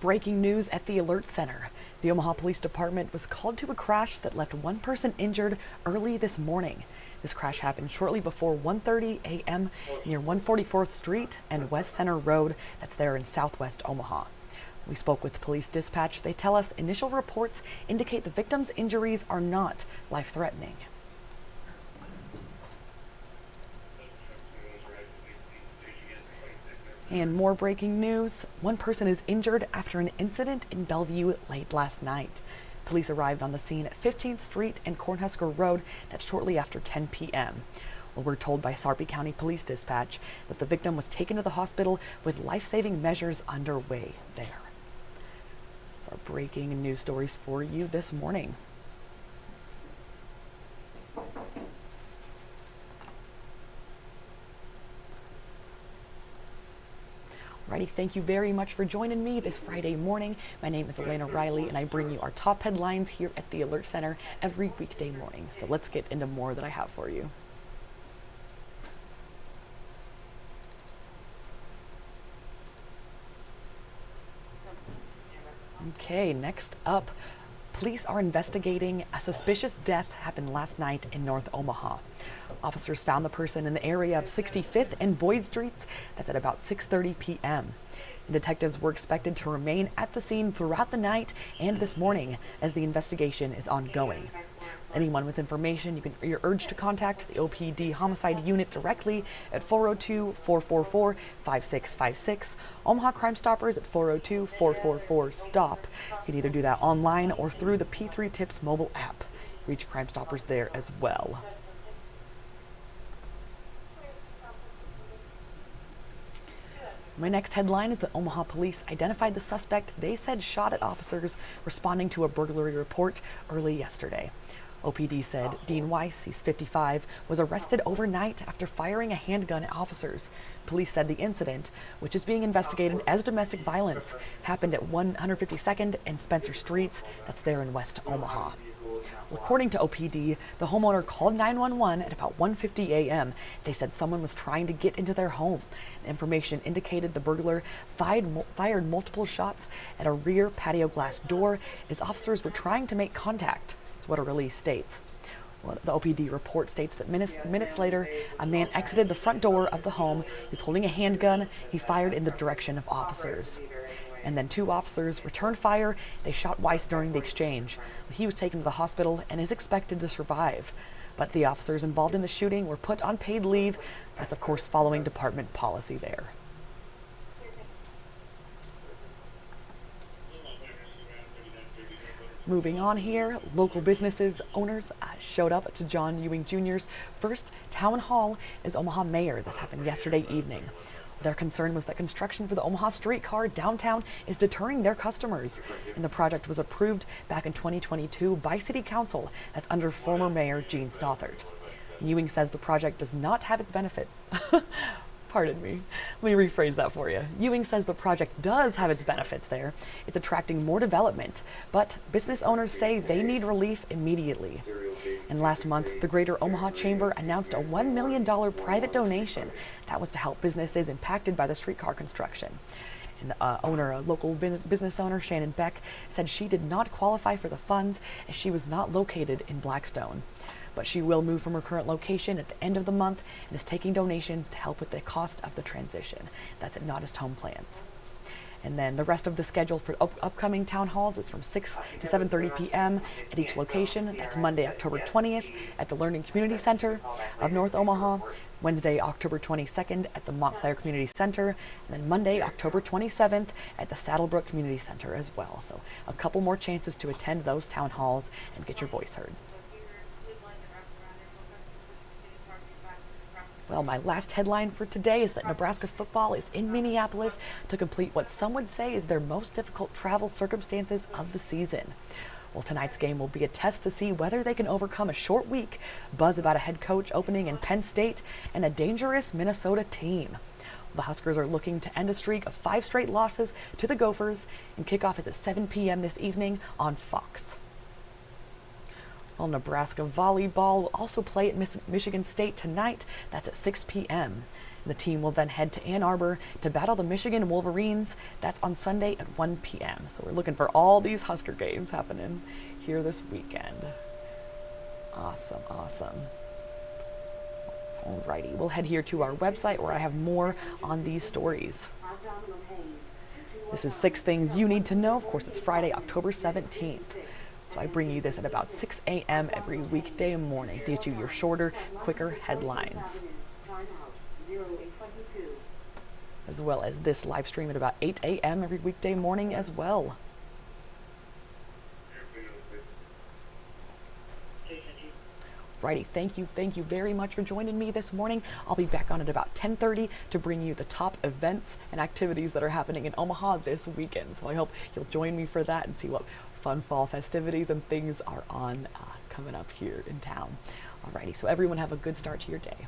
Breaking news at the Alert Center. The Omaha Police Department was called to a crash that left one person injured early this morning. This crash happened shortly before 1:30 a.m. near 144th Street and West Center Road, that's there in southwest Omaha. We spoke with police dispatch. They tell us initial reports indicate the victim's injuries are not life-threatening. And more breaking news. One person is injured after an incident in Bellevue late last night. Police arrived on the scene at 15th Street and Husker Road. That's shortly after 10 p.m. Well, we're told by Sarpy County Police Dispatch that the victim was taken to the hospital with life-saving measures underway there. Those are breaking news stories for you this morning. Alrighty, thank you very much for joining me this Friday morning. My name is Elena Riley, and I bring you our top headlines here at the Alert Center every weekday morning. So let's get into more that I have for you. Okay, next up. Police are investigating a suspicious death happened last night in North Omaha. Officers found the person in the area of 65th and Boyd Streets. That's at about 6:30 p.m. Detectives were expected to remain at the scene throughout the night and this morning as the investigation is ongoing. Anyone with information, you're urged to contact the OPD Homicide Unit directly at 402-444-5656. Omaha Crime Stoppers at 402-444-STOP. You can either do that online or through the P3 Tips mobile app. Reach Crime Stoppers there as well. My next headline is that Omaha police identified the suspect they said shot at officers responding to a burglary report early yesterday. OPD said Dean Weiss, he's 55, was arrested overnight after firing a handgun at officers. Police said the incident, which is being investigated as domestic violence, happened at 152nd and Spencer Streets, that's there in West Omaha. According to OPD, the homeowner called 911 at about 1:50 a.m. They said someone was trying to get into their home. Information indicated the burglar fired multiple shots at a rear patio glass door as officers were trying to make contact. That's what a release states. Well, the OPD report states that minutes later, a man exited the front door of the home. He was holding a handgun. He fired in the direction of officers. And then two officers returned fire. They shot Weiss during the exchange. He was taken to the hospital and is expected to survive. But the officers involved in the shooting were put on paid leave. That's, of course, following department policy there. Moving on here, local businesses owners showed up to John Ewing Jr.'s first town hall as Omaha mayor. This happened yesterday evening. Their concern was that construction for the Omaha streetcar downtown is deterring their customers. And the project was approved back in 2022 by City Council. That's under former Mayor Gene Stothert. Ewing says the project does not have its benefit. Pardon me. Let me rephrase that for you. Ewing says the project does have its benefits there. It's attracting more development, but business owners say they need relief immediately. And last month, the Greater Omaha Chamber announced a $1 million private donation. That was to help businesses impacted by the streetcar construction. And the local business owner, Shannon Beck, said she did not qualify for the funds as she was not located in Blackstone. But she will move from her current location at the end of the month and is taking donations to help with the cost of the transition. That's at Noddist Home Plans. And then the rest of the schedule for upcoming town halls is from 6 to 7:30 p.m. at each location. That's Monday, October 20th at the Learning Community Center of North Omaha, Wednesday, October 22nd at the Montclair Community Center, and then Monday, October 27th at the Saddlebrook Community Center as well. So a couple more chances to attend those town halls and get your voice heard. Well, my last headline for today is that Nebraska football is in Minneapolis to complete what some would say is their most difficult travel circumstances of the season. Well, tonight's game will be a test to see whether they can overcome a short week, buzz about a head coach opening in Penn State, and a dangerous Minnesota team. The Huskers are looking to end a streak of 5 straight losses to the Gophers, and kickoff is at 7 p.m. this evening on Fox. Well, Nebraska volleyball will also play at Michigan State tonight. That's at 6 p.m. The team will then head to Ann Arbor to battle the Michigan Wolverines. That's on Sunday at 1 p.m. So we're looking for all these Husker games happening here this weekend. Awesome, awesome. Alrighty, we'll head here to our website where I have more on these stories. This is 6 things you need to know. Of course, it's Friday, October 17th. So I bring you this at about 6 a.m. every weekday morning to get you your shorter, quicker headlines. As well as this live stream at about 8 a.m. every weekday morning as well. Righty, thank you very much for joining me this morning. I'll be back on at about 10:30 to bring you the top events and activities that are happening in Omaha this weekend. So I hope you'll join me for that and see what fun fall festivities and things are on coming up here in town. Alrighty, so everyone have a good start to your day.